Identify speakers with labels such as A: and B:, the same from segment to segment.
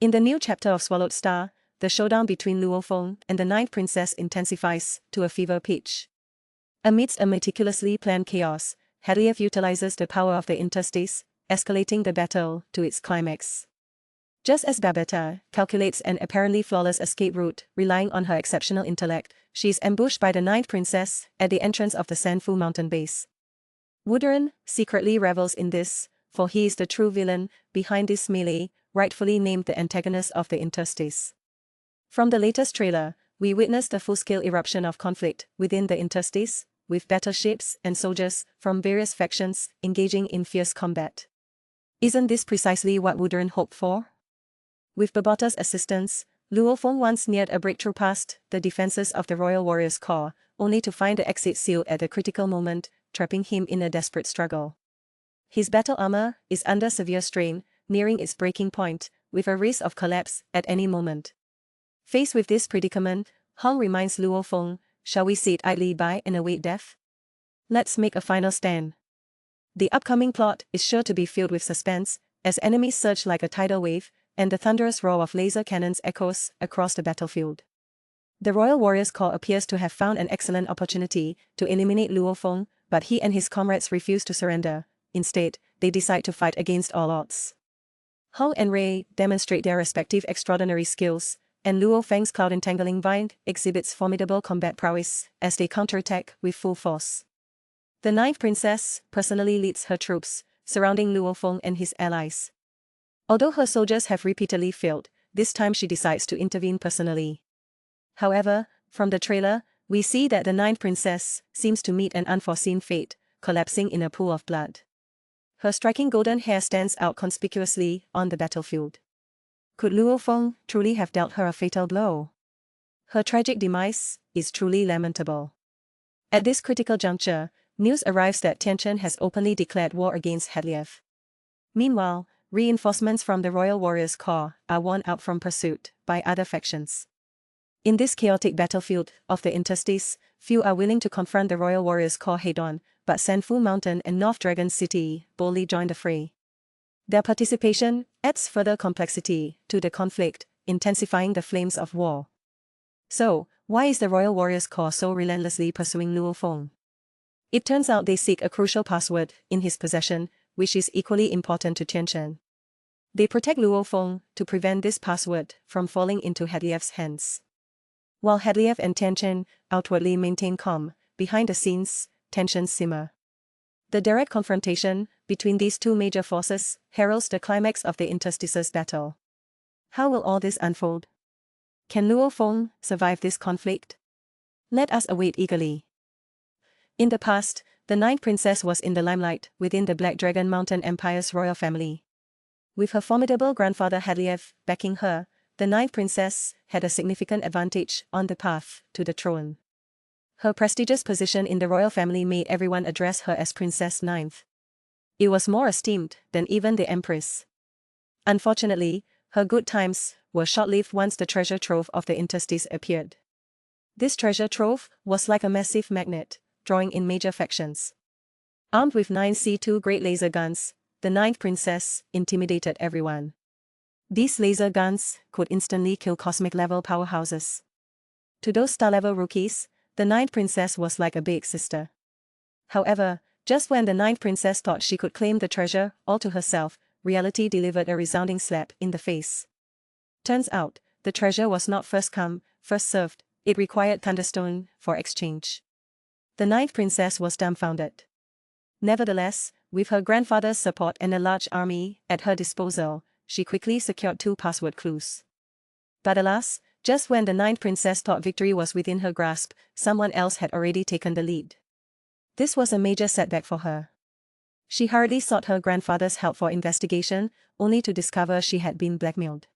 A: In the new chapter of Swallowed Star, the showdown between Luo Feng and the Ninth Princess intensifies to a fever pitch. Amidst a meticulously planned chaos, Hedliev utilizes the power of the interstice, escalating the battle to its climax. Just as Babetta calculates an apparently flawless escape route, relying on her exceptional intellect, she is ambushed by the Ninth Princess at the entrance of the Sanfu mountain base. Wuderin secretly revels in this, for he is the true villain behind this melee, rightfully named the antagonist of the interstice. From the latest trailer, we witnessed a full-scale eruption of conflict within the interstice, with battleships and soldiers from various factions engaging in fierce combat. Isn't this precisely what Wuderin hoped for? With Babatta's assistance, Luo Feng once neared a breakthrough past the defenses of the Royal Warriors' Corps, only to find the exit sealed at the critical moment, trapping him in a desperate struggle. His battle armor is under severe strain, nearing its breaking point, with a risk of collapse at any moment. Faced with this predicament, Hong reminds Luo Feng, "Shall we sit idly by and await death? Let's make a final stand." The upcoming plot is sure to be filled with suspense, as enemies surge like a tidal wave, and the thunderous roar of laser cannons echoes across the battlefield. The Royal Warriors Corps appears to have found an excellent opportunity to eliminate Luo Feng, but he and his comrades refuse to surrender. Instead, they decide to fight against all odds. Hong and Ray demonstrate their respective extraordinary skills, and Luo Feng's cloud-entangling vine exhibits formidable combat prowess as they counterattack with full force. The Ninth Princess personally leads her troops, surrounding Luo Feng and his allies. Although her soldiers have repeatedly failed, this time she decides to intervene personally. However, from the trailer, we see that the Ninth Princess seems to meet an unforeseen fate, collapsing in a pool of blood. Her striking golden hair stands out conspicuously on the battlefield. Could Luo Feng truly have dealt her a fatal blow? Her tragic demise is truly lamentable. At this critical juncture, news arrives that Tianchen has openly declared war against Hedliev. Meanwhile, reinforcements from the Royal Warriors Corps are worn out from pursuit by other factions. In this chaotic battlefield of the interstice, few are willing to confront the Royal Warriors Corps head-on, but Sanfu Mountain and North Dragon City boldly join the fray. Their participation adds further complexity to the conflict, intensifying the flames of war. So, why is the Royal Warriors Corps so relentlessly pursuing Luo Feng? It turns out they seek a crucial password in his possession, which is equally important to Tianchen. They protect Luo Feng to prevent this password from falling into Hedliev's hands. While Hedliev and Tianchen outwardly maintain calm, behind the scenes, tensions simmer. The direct confrontation between these two major forces heralds the climax of the interstices battle. How will all this unfold? Can Luo Feng survive this conflict? Let us await eagerly. In the past, the Ninth Princess was in the limelight within the Black Dragon Mountain Empire's royal family. With her formidable grandfather Hedliev backing her, the Ninth Princess had a significant advantage on the path to the throne. Her prestigious position in the royal family made everyone address her as Princess Ninth. It was more esteemed than even the Empress. Unfortunately, her good times were short-lived once the treasure trove of the interstice appeared. This treasure trove was like a massive magnet, drawing in major factions. Armed with 9 C2 great laser guns, the Ninth Princess intimidated everyone. These laser guns could instantly kill cosmic-level powerhouses. To those star-level rookies, the Ninth Princess was like a big sister. However, just when the Ninth Princess thought she could claim the treasure all to herself, reality delivered a resounding slap in the face. Turns out, the treasure was not first come, first served, it required Thunderstone for exchange. The Ninth Princess was dumbfounded. Nevertheless, with her grandfather's support and a large army at her disposal, she quickly secured 2 password clues. But alas, just when the Ninth Princess thought victory was within her grasp, someone else had already taken the lead. This was a major setback for her. She hurriedly sought her grandfather's help for investigation, only to discover she had been blackmailed.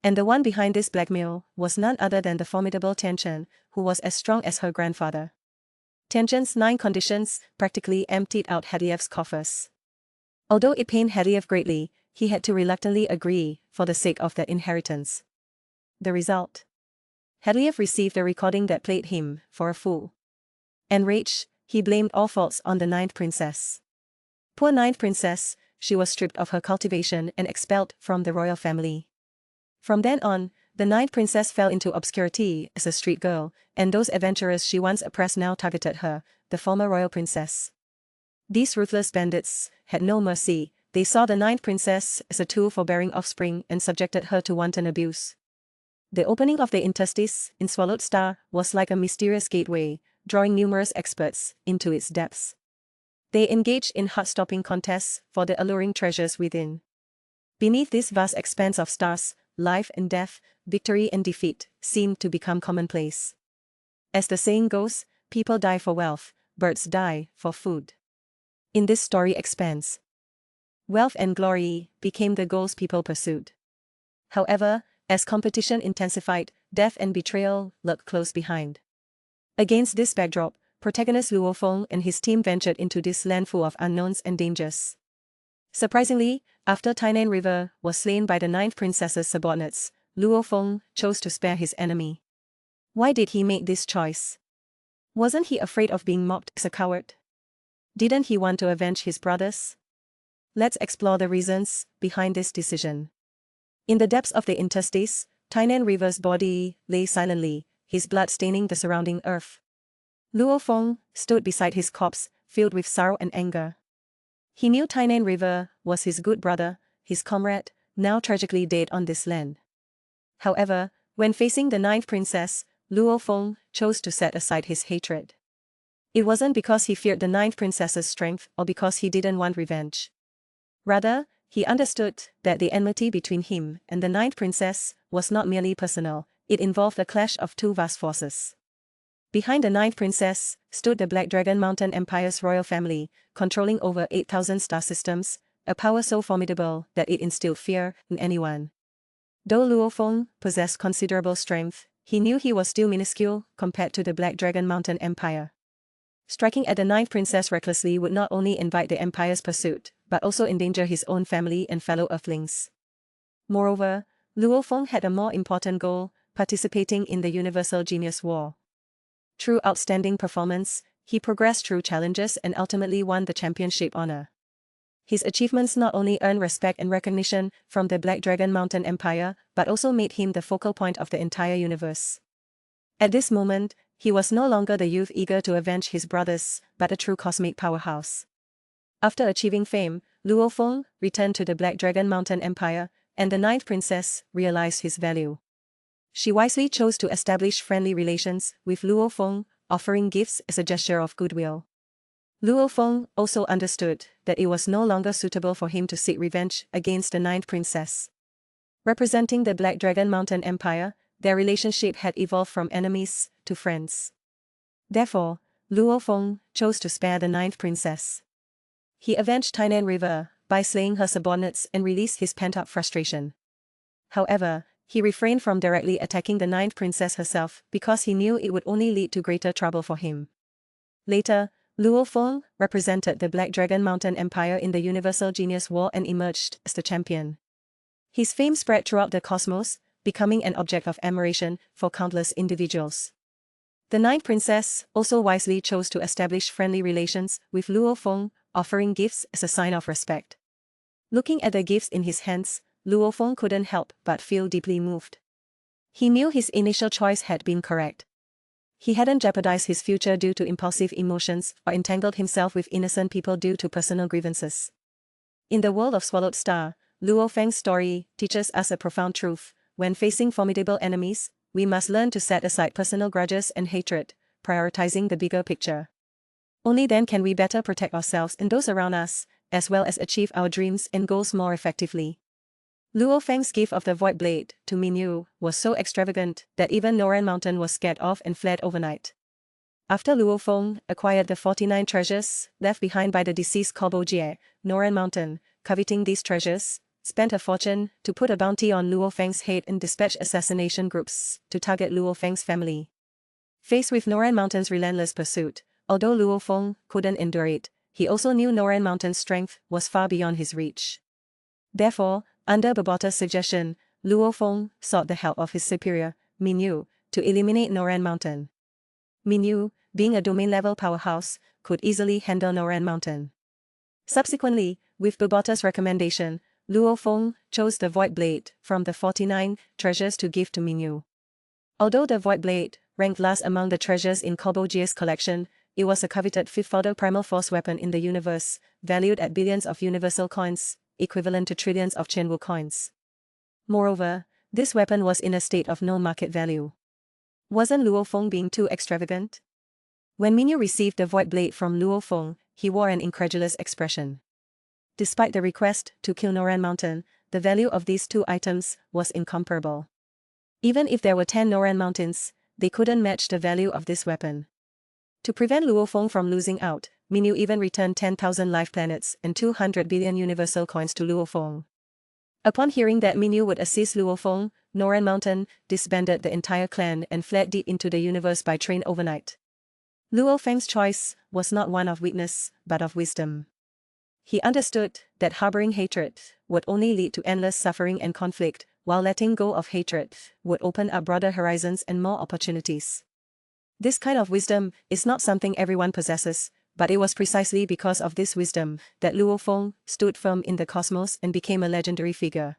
A: And the one behind this blackmail was none other than the formidable Tianchen, who was as strong as her grandfather. Tianchen's 9 conditions practically emptied out Hedliev's coffers. Although it pained Hedliev greatly, he had to reluctantly agree for the sake of that inheritance. The result? Hedliev received a recording that played him for a fool. Enraged, he blamed all faults on the Ninth Princess. Poor Ninth Princess, she was stripped of her cultivation and expelled from the royal family. From then on, the ninth princess fell into obscurity as a street girl, and those adventurers she once oppressed now targeted her, the former royal princess. These ruthless bandits had no mercy. They saw the ninth princess as a tool for bearing offspring and subjected her to wanton abuse. The opening of the interstice in Swallowed Star was like a mysterious gateway, drawing numerous experts into its depths. They engaged in heart-stopping contests for the alluring treasures within. Beneath this vast expanse of stars, life and death, victory and defeat seemed to become commonplace. As the saying goes, people die for wealth, birds die for food. In this story expanse, wealth and glory became the goals people pursued. However, as competition intensified, death and betrayal lurked close behind. Against this backdrop, protagonist Luo Feng and his team ventured into this land full of unknowns and dangers. Surprisingly, after Tainan River was slain by the ninth princess's subordinates, Luo Feng chose to spare his enemy. Why did he make this choice? Wasn't he afraid of being mocked as a coward? Didn't he want to avenge his brothers? Let's explore the reasons behind this decision. In the depths of the interstice, Tainan River's body lay silently, his blood staining the surrounding earth. Luo Feng stood beside his corpse, filled with sorrow and anger. He knew Tainan River was his good brother, his comrade, now tragically dead on this land. However, when facing the ninth princess, Luo Feng chose to set aside his hatred. It wasn't because he feared the ninth princess's strength or because he didn't want revenge. Rather, he understood that the enmity between him and the ninth princess was not merely personal, it involved a clash of two vast forces. Behind the ninth princess stood the Black Dragon Mountain Empire's royal family, controlling over 8,000 star systems, a power so formidable that it instilled fear in anyone. Though Luo Feng possessed considerable strength, he knew he was still minuscule compared to the Black Dragon Mountain Empire. Striking at the ninth princess recklessly would not only invite the Empire's pursuit, but also endanger his own family and fellow Earthlings. Moreover, Luo Feng had a more important goal, participating in the Universal Genius War. Through outstanding performance, he progressed through challenges and ultimately won the championship honor. His achievements not only earned respect and recognition from the Black Dragon Mountain Empire, but also made him the focal point of the entire universe. At this moment, he was no longer the youth eager to avenge his brothers, but a true cosmic powerhouse. After achieving fame, Luo Feng returned to the Black Dragon Mountain Empire, and the ninth princess realized his value. She wisely chose to establish friendly relations with Luo Feng, offering gifts as a gesture of goodwill. Luo Feng also understood that it was no longer suitable for him to seek revenge against the ninth princess. Representing the Black Dragon Mountain Empire, their relationship had evolved from enemies to friends. Therefore, Luo Feng chose to spare the ninth princess. He avenged Tainan River by slaying her subordinates and released his pent-up frustration. However, he refrained from directly attacking the ninth princess herself because he knew it would only lead to greater trouble for him. Later, Luo Feng represented the Black Dragon Mountain Empire in the Universal Genius War and emerged as the champion. His fame spread throughout the cosmos, becoming an object of admiration for countless individuals. The ninth princess also wisely chose to establish friendly relations with Luo Feng, offering gifts as a sign of respect. Looking at the gifts in his hands, Luo Feng couldn't help but feel deeply moved. He knew his initial choice had been correct. He hadn't jeopardized his future due to impulsive emotions or entangled himself with innocent people due to personal grievances. In the world of Swallowed Star, Luo Feng's story teaches us a profound truth. When facing formidable enemies, we must learn to set aside personal grudges and hatred, prioritizing the bigger picture. Only then can we better protect ourselves and those around us, as well as achieve our dreams and goals more effectively. Luo Feng's gift of the Void Blade to Minyu was so extravagant that even Noran Mountain was scared off and fled overnight. After Luo Feng acquired the 49 treasures left behind by the deceased Kobo Jie, Noran Mountain, coveting these treasures, spent a fortune to put a bounty on Luo Feng's head and dispatch assassination groups to target Luo Feng's family. Faced with Noran Mountain's relentless pursuit, although Luo Feng couldn't endure it, he also knew Noran Mountain's strength was far beyond his reach. Therefore, under Babota's suggestion, Luo Feng sought the help of his superior, Minyu, to eliminate Noran Mountain. Minyu, being a domain-level powerhouse, could easily handle Noran Mountain. Subsequently, with Babota's recommendation, Luo Feng chose the Void Blade from the 49 treasures to give to Minyu. Although the Void Blade ranked last among the treasures in Koboji's collection, it was a coveted fifth-order primal force weapon in the universe, valued at billions of universal coins, equivalent to trillions of Chenwu coins. Moreover, this weapon was in a state of no market value. Wasn't Luo Feng being too extravagant? When Minyu received the Void Blade from Luo Feng, he wore an incredulous expression. Despite the request to kill Noran Mountain, the value of these two items was incomparable. Even if there were 10 Noran Mountains, they couldn't match the value of this weapon. To prevent Luo Feng from losing out, Minyu even returned 10,000 life planets and 200 billion universal coins to Luo Feng. Upon hearing that Minyu would assist Luo Feng, Noran Mountain disbanded the entire clan and fled deep into the universe by train overnight. Luo Feng's choice was not one of weakness, but of wisdom. He understood that harboring hatred would only lead to endless suffering and conflict, while letting go of hatred would open up broader horizons and more opportunities. This kind of wisdom is not something everyone possesses, but it was precisely because of this wisdom that Luo Feng stood firm in the cosmos and became a legendary figure.